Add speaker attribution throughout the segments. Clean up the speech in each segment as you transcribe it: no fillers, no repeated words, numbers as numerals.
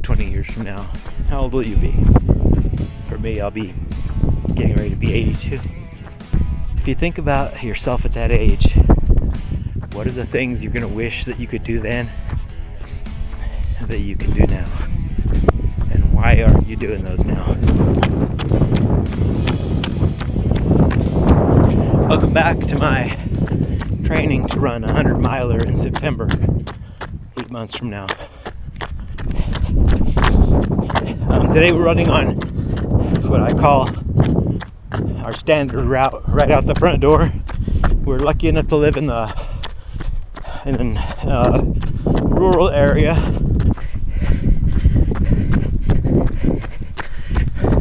Speaker 1: 20 years from now? How old will you be? For me, I'll be getting ready to be 82. If you think about yourself at that age, what are the things you're going to wish that you could do then that you can do now? And why aren't you doing those now? Welcome back to my training to run a 100-miler in September, 8 months from now. Today we're running on what I call our standard route right out the front door. We're lucky enough to live in a rural area.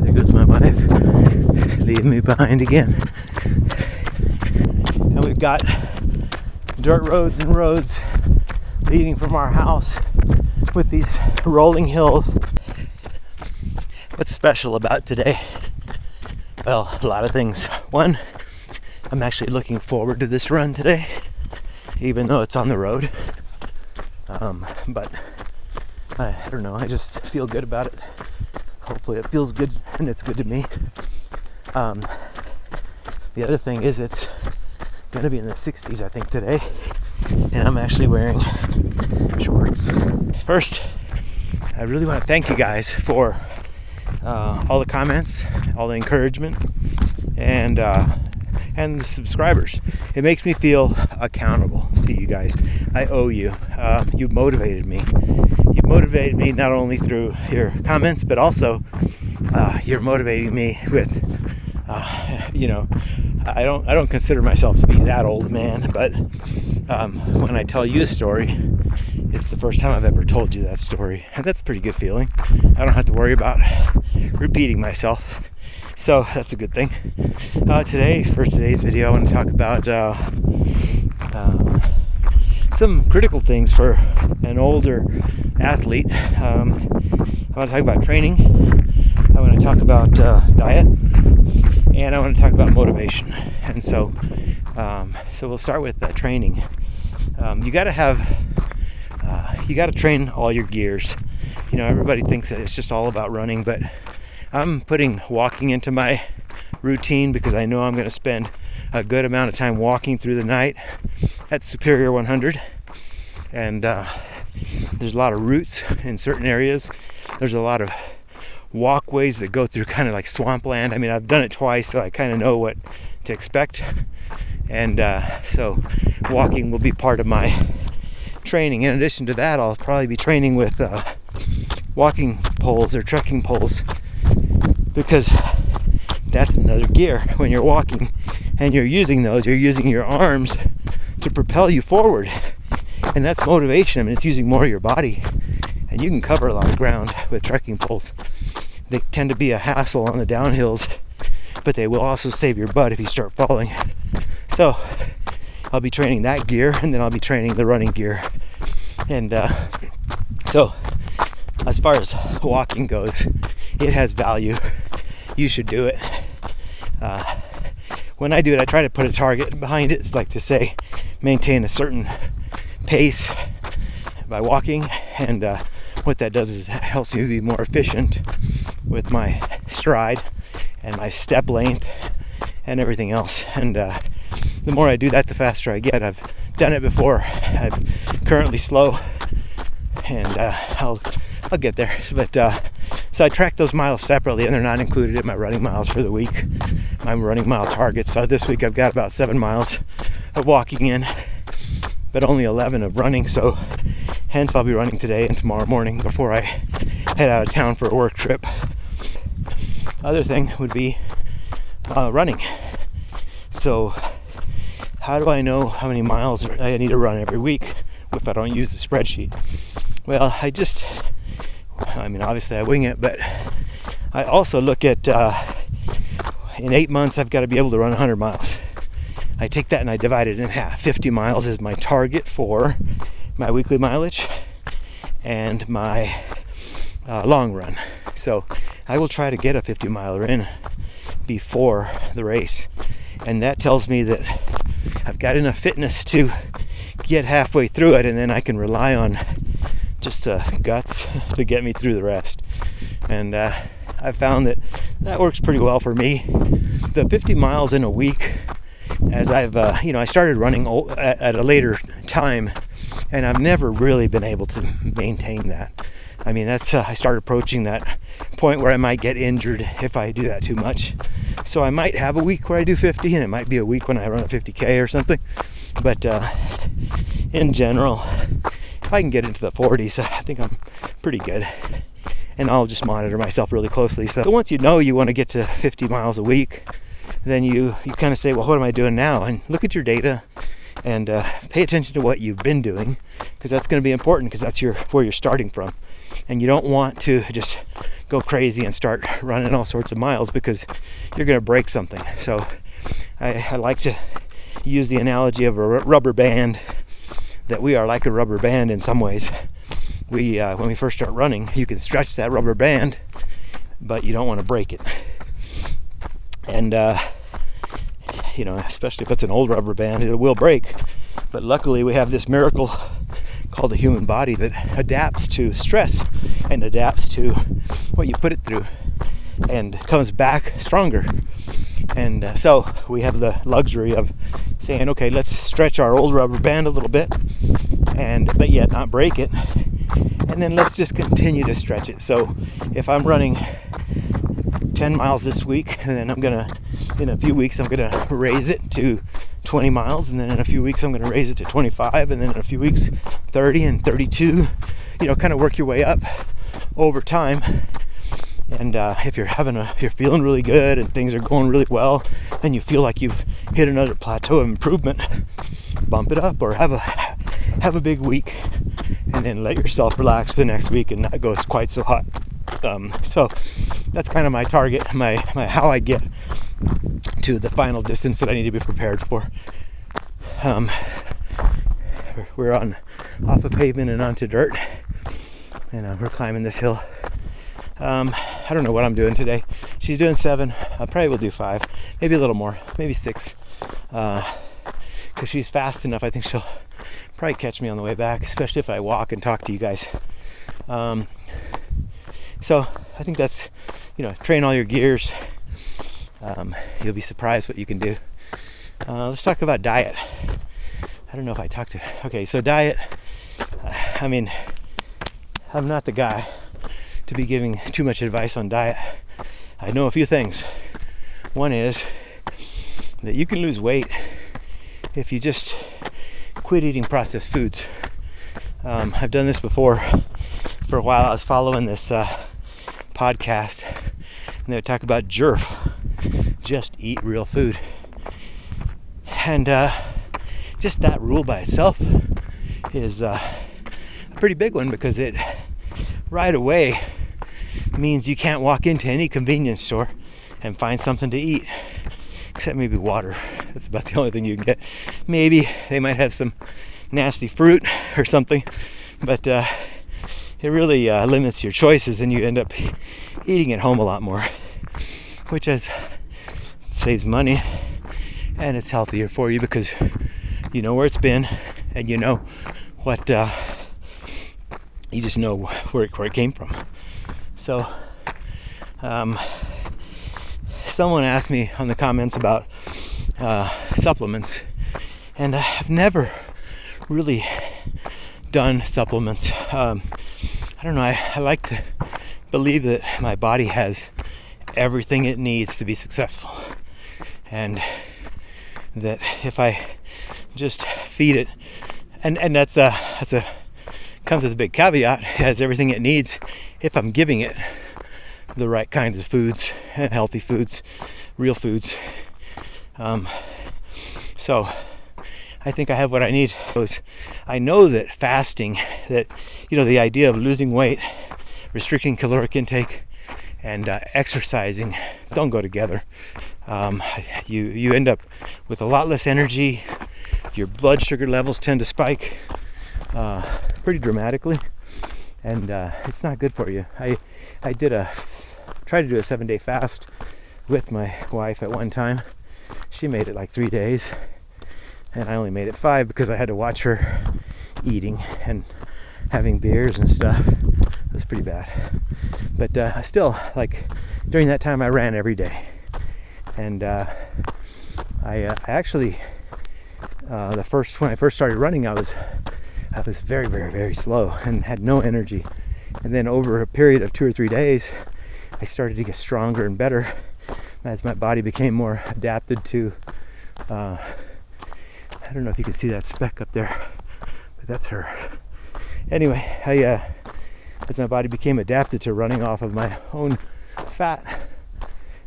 Speaker 1: There goes my wife, leaving me behind again. And we've got dirt roads and roads leading from our house with these rolling hills. What's special about today? Well, a lot of things. One, I'm actually looking forward to this run today, even though it's on the road. But I don't know, I just feel good about it. Hopefully it feels good and it's good to me. The other thing is it's going to be in the 60s, I think, today. And I'm actually wearing shorts. First, I really want to thank you guys for all the comments, all the encouragement, and the subscribers. It makes me feel accountable to you guys. I owe you. You've motivated me. You've motivated me not only through your comments, but also you're motivating me with, I don't consider myself to be that old man, but when I tell you a story, it's the first time I've ever told you that story, and that's a pretty good feeling. I don't have to worry about repeating myself, so that's a good thing. For today's video, I want to talk about some critical things for an older athlete. I want to talk about training. I want to talk about diet, and I want to talk about motivation. And so we'll start with training. You got to train all your gears. Everybody thinks that it's just all about running, but I'm putting walking into my routine because I know I'm going to spend a good amount of time walking through the night at Superior 100. And there's a lot of routes in certain areas. There's a lot of walkways that go through kind of like swampland. I mean, I've done it twice, so I kind of know what to expect. And so walking will be part of my training. In addition to that, I'll probably be training with walking poles or trekking poles, because that's another gear. When you're walking and you're using those, you're using your arms to propel you forward, and that's motivation. I mean, it's using more of your body, and you can cover a lot of ground with trekking poles. They tend to be a hassle on the downhills, but they will also save your butt if you start falling. So I'll be training that gear, and then I'll be training the running gear. And so as far as walking goes, it has value. You should do it. When I do it, I try to put a target behind it. It's like to say, maintain a certain pace by walking, and what that does is it helps me be more efficient with my stride and my step length and everything else. And the more I do that, the faster I get. I've done it before. I'm currently slow, and I'll get there. But so I track those miles separately, and they're not included in my running miles for the week, my running mile targets. So this week I've got about 7 miles of walking in, but only 11 of running. So hence I'll be running today and tomorrow morning before I head out of town for a work trip. Other thing would be running. So how do I know how many miles I need to run every week if I don't use the spreadsheet? Well, obviously I wing it, but I also look at in 8 months I've got to be able to run 100 miles. I take that and I divide it in half. 50 miles is my target for my weekly mileage and my long run. So I will try to get a 50 miler in before the race, and that tells me that I've got enough fitness to get halfway through it, and then I can rely on just guts to get me through the rest. And I've found that works pretty well for me. The 50 miles in a week, as I've, I started running at a later time, and I've never really been able to maintain that. I mean, I start approaching that point where I might get injured if I do that too much. So I might have a week where I do 50, and it might be a week when I run a 50K or something. But in general, if I can get into the 40s, I think I'm pretty good. And I'll just monitor myself really closely. So once you know you want to get to 50 miles a week, then you kind of say, well, what am I doing now? And look at your data and pay attention to what you've been doing, because that's going to be important, because that's where you're starting from. And you don't want to just go crazy and start running all sorts of miles, because you're going to break something. So I like to use the analogy of a rubber band, that we are like a rubber band in some ways. When we first start running, you can stretch that rubber band, but you don't want to break it. And especially if it's an old rubber band, it will break. But luckily we have this miracle called the human body that adapts to stress and adapts to what you put it through and comes back stronger. And so we have the luxury of saying, okay, let's stretch our old rubber band a little bit, but yet not break it. And then let's just continue to stretch it. So if I'm running 10 miles this week, and then in a few weeks, I'm going to raise it to 20 miles. And then in a few weeks, I'm going to raise it to 25. And then in a few weeks, 30 and 32, kind of work your way up over time. And if you're feeling really good and things are going really well, and you feel like you've hit another plateau of improvement, bump it up, or have a big week, and then let yourself relax the next week and not go quite so hot. So that's kind of my target, my how I get to the final distance that I need to be prepared for. We're off of pavement and onto dirt, and we're climbing this hill. I don't know what I'm doing today. She's doing 7. I probably will do 5, maybe a little more, maybe 6. Because she's fast enough, I think she'll probably catch me on the way back, especially if I walk and talk to you guys. So I think that's, train all your gears. You'll be surprised what you can do. Let's talk about diet. I don't know if I talked to... Okay, so diet. I'm not the guy to be giving too much advice on diet. I know a few things. One is that you can lose weight if you just quit eating processed foods. I've done this before. For a while I was following this podcast, and they would talk about JERF, just eat real food. And just that rule by itself is a pretty big one, because it right away means you can't walk into any convenience store and find something to eat, except maybe water. That's about the only thing you can get. Maybe they might have some nasty fruit or something, but it really limits your choices, and you end up eating at home a lot more, which saves money, and it's healthier for you because you know where it's been, and you know what you just know where it came from. So someone asked me on the comments about supplements, and I've never really done supplements. I don't know, I like to believe that my body has everything it needs to be successful, and that if I just feed it, and that's a comes with a big caveat, it has everything it needs if I'm giving it the right kinds of foods, and healthy foods, real foods. So I think I have what I need. I know that fasting, that the idea of losing weight, restricting caloric intake, and exercising don't go together. You end up with a lot less energy. Your blood sugar levels tend to spike pretty dramatically, and it's not good for you. I tried to do a 7-day fast with my wife at one time. She made it like 3 days, and I only made it 5 because I had to watch her eating, and having beers and stuff. It was pretty bad. But still, like, during that time I ran every day. And I actually, when I first started running, I was very, very, very slow and had no energy. And then over a period of 2 or 3 days, I started to get stronger and better as my body became more adapted to, I don't know if you can see that speck up there, but that's her. Anyway, as my body became adapted to running off of my own fat,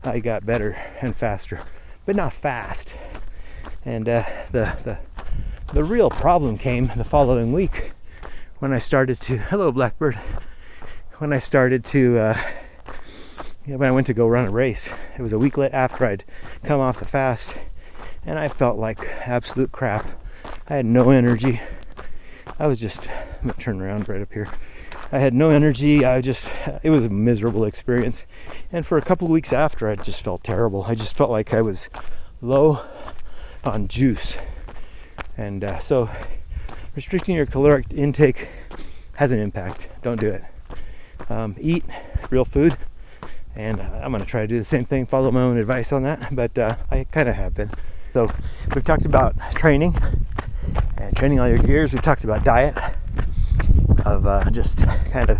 Speaker 1: I got better and faster, but not fast. And the real problem came the following week when I started to, hello Blackbird, when I started to, when I went to go run a race. It was a week after I'd come off the fast, and I felt like absolute crap. I had no energy. I'm gonna turn around right up here. I had no energy. It was a miserable experience. And for a couple of weeks after, I just felt terrible. I just felt like I was low on juice. And so restricting your caloric intake has an impact. Don't do it. Eat real food. And I'm going to try to do the same thing, follow my own advice on that. But I kind of have been. So we've talked about training and training all your gears. We've talked about diet. Just kind of,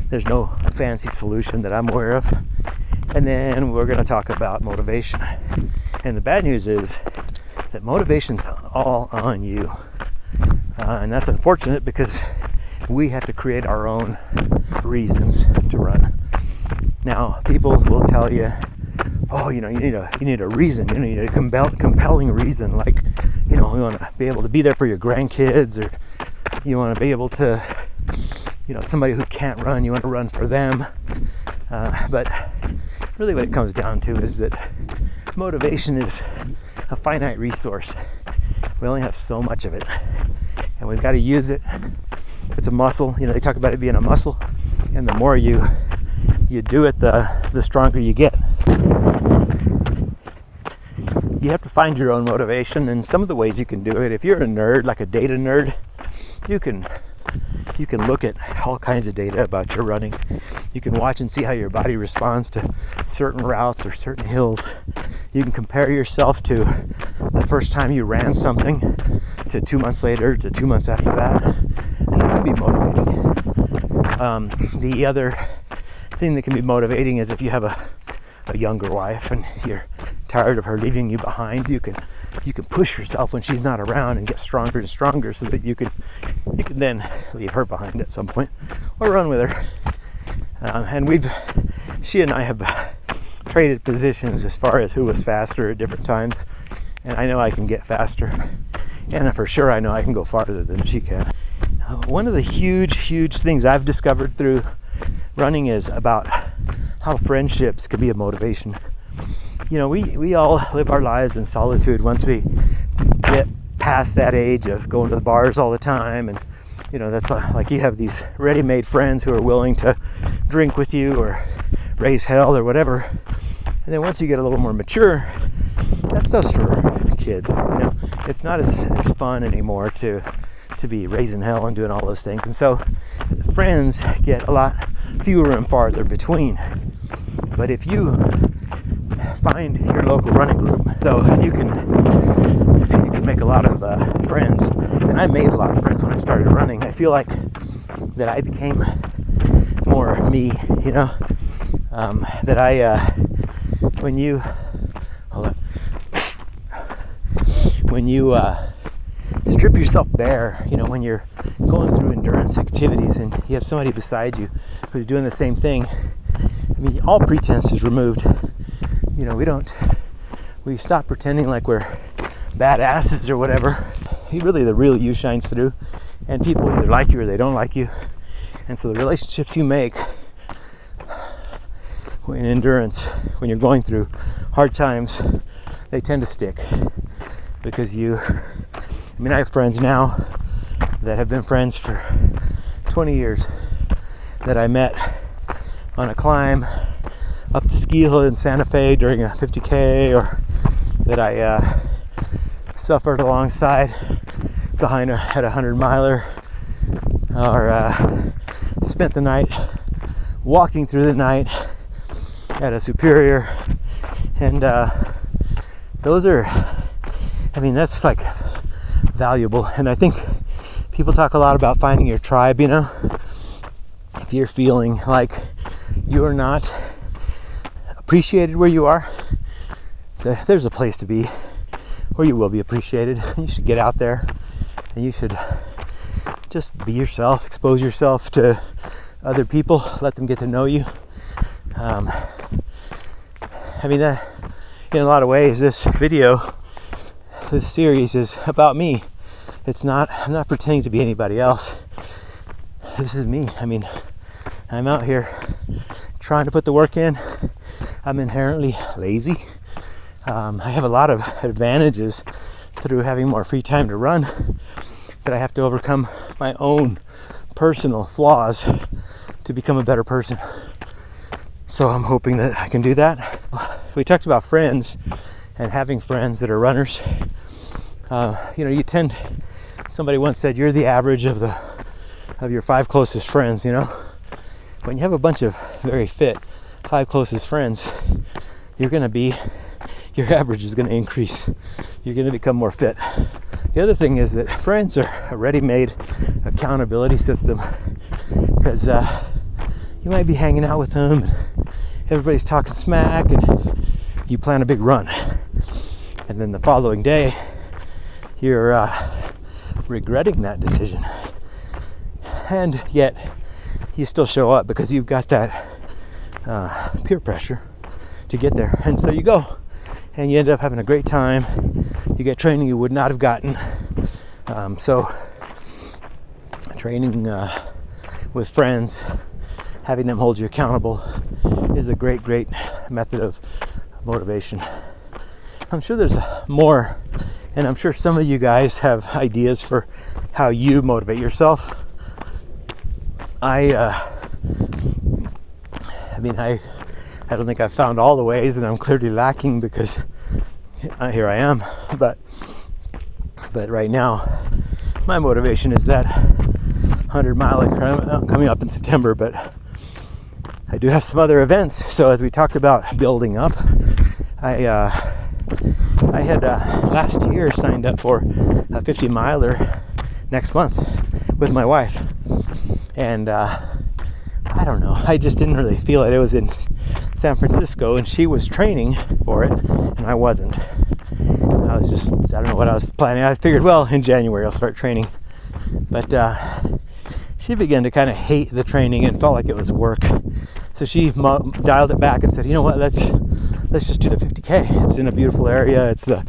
Speaker 1: there's no fancy solution that I'm aware of. And then we're going to talk about motivation. And the bad news is that motivation's all on you. And that's unfortunate because we have to create our own reasons to run. Now, people will tell you, oh, you need a reason, you need a compelling reason, like, you want to be able to be there for your grandkids, or you want to be able to, somebody who can't run, you want to run for them. But really what it comes down to is that motivation is a finite resource. We only have so much of it, and we've got to use it. It's a muscle. They talk about it being a muscle, and the more you do it, the stronger you get. You have to find your own motivation, and some of the ways you can do it, if you're a nerd, like a data nerd, you can look at all kinds of data about your running. You can watch and see how your body responds to certain routes or certain hills. You can compare yourself to the first time you ran something to 2 months later to 2 months after that, and that can be motivating. The other thing that can be motivating is if you have a younger wife and you're tired of her leaving you behind, you can push yourself when she's not around and get stronger and stronger, so that you can then leave her behind at some point or run with her. And she and I have traded positions as far as who was faster at different times, and I know I can get faster, and for sure I know I can go farther than she can. One of the huge things I've discovered through running is about how friendships can be a motivation. We all live our lives in solitude once we get past that age of going to the bars all the time, and that's like you have these ready-made friends who are willing to drink with you or raise hell or whatever. And then once you get a little more mature, that stuff's for kids. It's not as fun anymore to be raising hell and doing all those things. And so friends get a lot fewer and farther between. But if you find your local running group, so you can make a lot of friends. And I made a lot of friends when I started running. I feel like that I became more me, that when you strip yourself bare, when you're going through endurance activities and you have somebody beside you who's doing the same thing, all pretense is removed. We stop pretending like we're badasses or whatever. The real you shines through, and people either like you or they don't like you. And so the relationships you make in endurance, when you're going through hard times, they tend to stick, because I have friends now that have been friends for 20 years that I met on a climb up the ski hill in Santa Fe during a 50K, or that I suffered alongside at a 100 miler or spent the night walking through the night at a Superior, and those are, I mean, that's like valuable. And I think people talk a lot about finding your tribe, you know. If you're feeling like you're not appreciated where you are, there's a place to be where you will be appreciated. You should get out there and you should just be yourself, expose yourself to other people, let them get to know you. I mean, in a lot of ways, this series is about me. I'm not pretending to be anybody else. This is me. I mean, I'm out here trying to put the work in. I'm inherently lazy. I have a lot of advantages through having more free time to run, but I have to overcome my own personal flaws to become a better person. So I'm hoping that I can do that. We talked about friends and having friends that are runners. Somebody once said you're the average of your 5 closest friends, you know. When you have a bunch of very fit 5 closest friends, your average is going to increase. You're going to become more fit. The other thing is that friends are a ready-made accountability system, because you might be hanging out with them and everybody's talking smack and you plan a big run, and then the following day you're regretting that decision, and yet you still show up because you've got that peer pressure to get there. And so you go and you end up having a great time. You get training you would not have gotten. So training with friends, having them hold you accountable, is a great method of motivation. I'm sure there's more, and I'm sure some of you guys have ideas for how you motivate yourself. I don't think I've found all the ways, and I'm clearly lacking because here I am. But right now, my motivation is that 100-mile coming up in September. But I do have some other events. So as we talked about building up, I had last year signed up for a 50-miler next month with my wife, and I don't know, I just didn't really feel it. It was in San Francisco and she was training for it and I wasn't. I don't know what I was planning. I figured, well, in January I'll start training, but she began to kind of hate the training and felt like it was work. So she dialed it back and said, you know what, let's just do the 50K. It's in a beautiful area. It's the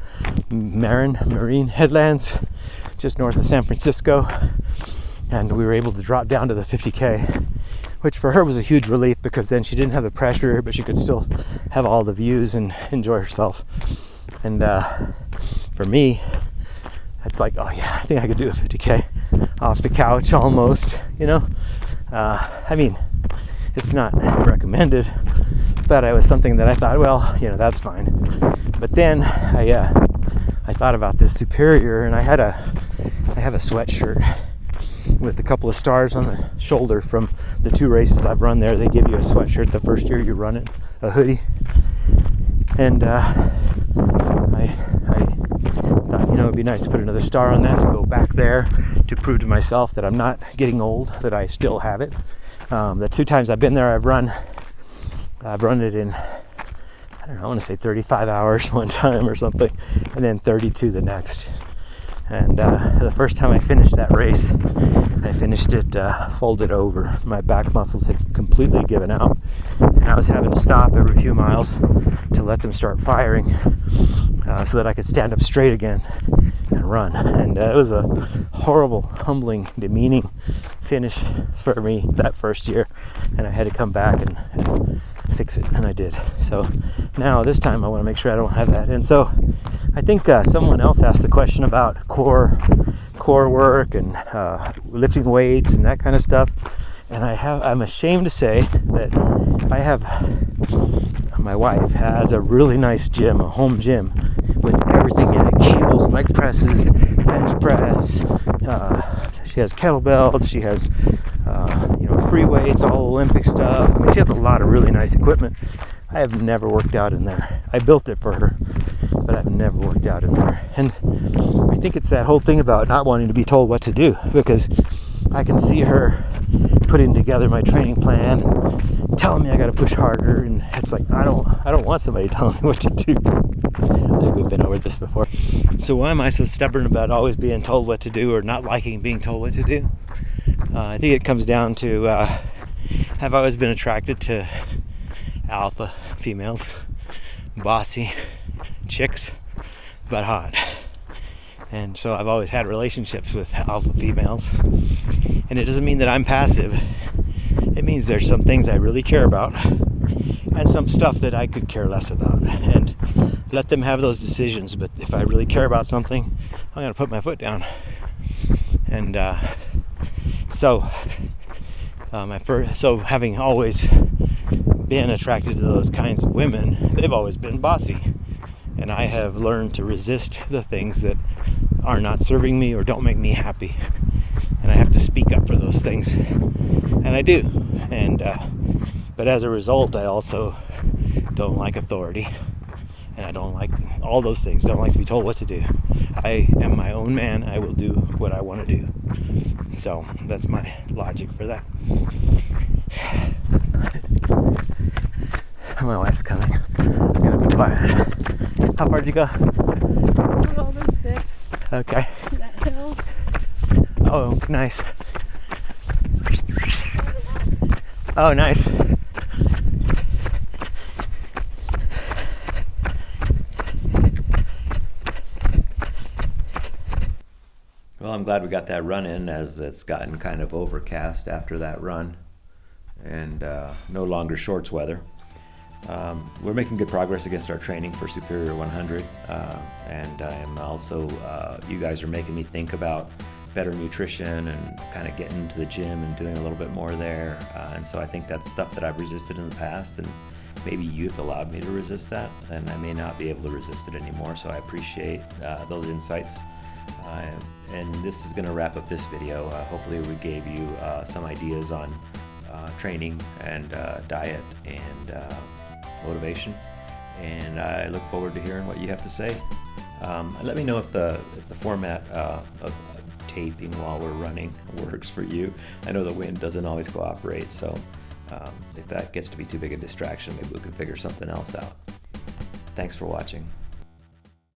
Speaker 1: Marine Headlands, just north of San Francisco. And we were able to drop down to the 50K, which for her was a huge relief, because then she didn't have the pressure, but she could still have all the views and enjoy herself. And for me, it's like, oh yeah, I think I could do a 50K off the couch almost, you know. I mean, it's not recommended, but it was something that I thought, well, you know, that's fine. But then I thought about this Superior, and I have a sweatshirt with a couple of stars on the shoulder from the 2 races I've run there. They give you a sweatshirt the first year you run it, a hoodie. And I thought, you know, it'd be nice to put another star on that to go back there to prove to myself that I'm not getting old, that I still have it. The 2 times I've been there, I've run it in, I don't know, I want to say 35 hours one time or something, and then 32 the next. And the first time I finished that race, I finished it folded over. My back muscles had completely given out, and I was having to stop every few miles to let them start firing so that I could stand up straight again and run. And it was a horrible, humbling, demeaning finish for me that first year, and I had to come back and fix it, and I did. So now this time I want to make sure I don't have that. And so I think someone else asked the question about core work and lifting weights and that kind of stuff, and I'm ashamed to say that my wife has a really nice gym, a home gym with everything in it: cables, leg presses, bench press, She has kettlebells. She has free weights, all Olympic stuff. I mean, she has a lot of really nice equipment. I have never worked out in there. I built it for her, but I've never worked out in there. And I think it's that whole thing about not wanting to be told what to do, because I can see her putting together my training plan, telling me I got to push harder, and it's like I don't want somebody telling me what to do. I think we've been over this before. So why am I so stubborn about always being told what to do or not liking being told what to do? I think it comes down to I've always been attracted to alpha females, bossy chicks, but hot. And so I've always had relationships with alpha females. And it doesn't mean that I'm passive. It means there's some things I really care about and some stuff that I could care less about. And let them have those decisions. But if I really care about something, I'm going to put my foot down. And so having always been attracted to those kinds of women, they've always been bossy. And I have learned to resist the things that are not serving me or don't make me happy. And I have to speak up for those things. And I do. And but as a result, I also don't like authority. And I don't like all those things. I don't like to be told what to do. I am my own man. I will do what I want to do. So that's my logic for that. My wife's coming. I'm gonna be quiet. How far did you go?
Speaker 2: Over 6.
Speaker 1: Okay.
Speaker 2: That hill.
Speaker 1: Oh, nice. Oh, nice.
Speaker 3: Well, I'm glad we got that run in, as it's gotten kind of overcast after that run and no longer shorts weather. We're making good progress against our training for Superior 100, and I am also, you guys are making me think about better nutrition and kind of getting into the gym and doing a little bit more there. And so I think that's stuff that I've resisted in the past, and maybe youth allowed me to resist that, and I may not be able to resist it anymore. So I appreciate those insights. And this is going to wrap up this video. Hopefully we gave you some ideas on training and diet and motivation, and I look forward to hearing what you have to say. Let me know if the format of taping while we're running works for you. I know the wind doesn't always cooperate, so if that gets to be too big a distraction, maybe we can figure something else out. Thanks for watching.